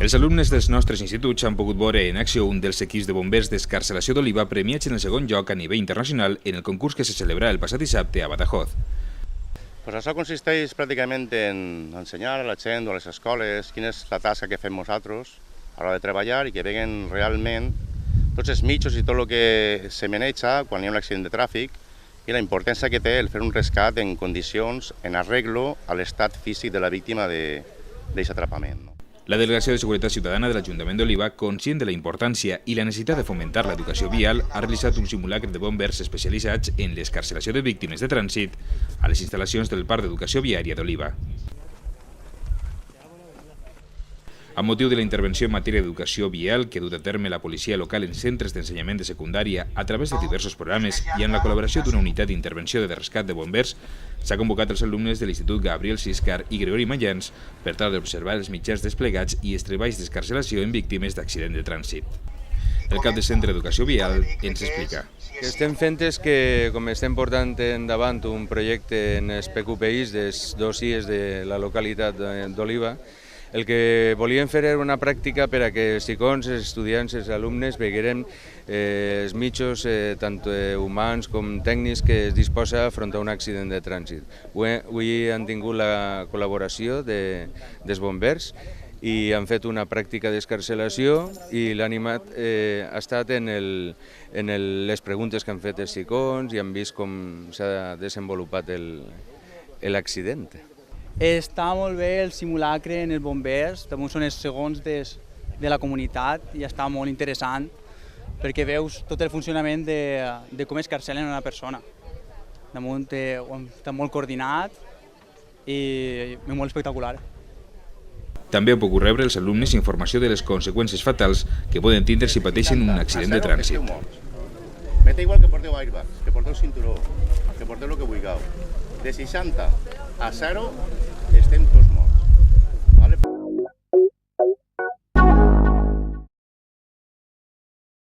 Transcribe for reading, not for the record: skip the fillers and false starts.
Els alumnes dels nostres instituts han pogut veure en acció un dels equips de bombers d'Escarcelació d'Oliva premiats en el segon lloc a nivell internacional en el concurs que se celebra el passat dissabte a Badajoz. Pues això consisteix pràcticament en ensenyar a la gent o a les escoles quina és la tasca que fem nosaltres a l'hora de treballar i que veguen realment tots els mitjos i tot el que se maneja quan hi ha un accident de tràfic i la importància que té el fer un rescat en condicions, en arreglo a l'estat físic de la víctima d'aquest atrapament. La Delegació de Seguretat Ciutadana de l'Ajuntament d'Oliva, conscient de la importància i la necessitat de fomentar l'educació vial, ha realitzat un simulacre de bombers especialitzats en l'escarcelació de víctimes de trànsit a les instal·lacions del Parc d'Educació Viària d'Oliva. Amb motiu de la intervenció en matèria d'educació vial que ha dut a terme la policia local en centres d'ensenyament de secundària a través de diversos programes i amb la col·laboració d'una unitat d'intervenció de rescat de bombers, s'ha convocat els alumnes de l'Institut Gabriel Siscar i Gregori Mayans per tal d'observar els mitjans desplegats i els treballs d'escarcelació en víctimes d'accident de trànsit. El cap de Centre d'Educació Vial ens explica. El que estem fent és que, com estem portant endavant un projecte en els PQPIs dels dos IES de la localitat d'Oliva, el que volíem fer era una pràctica per a que els xicons, els estudiants, els alumnes vegueren els mitjos, tant humans com tècnics, que es disposa a afrontar un accident de trànsit. Avui han tingut la col·laboració dels bombers i han fet una pràctica d'escarcelació i l'animat ha estat en les preguntes que han fet els xicons i han vist com s'ha desenvolupat l'accident. Està molt bé el simulacre en els bombers, també són els segons de la comunitat i està molt interessant perquè veus tot el funcionament de com escarcelen una persona. Damunt està molt coordinat i molt espectacular. També han pogut rebre els alumnes informació de les conseqüències fatals que poden tindre si pateixen un accident de trànsit. M'és igual que porteu airbags, que porteu cinturó, que porteu el que vulgueu. De 60 a 0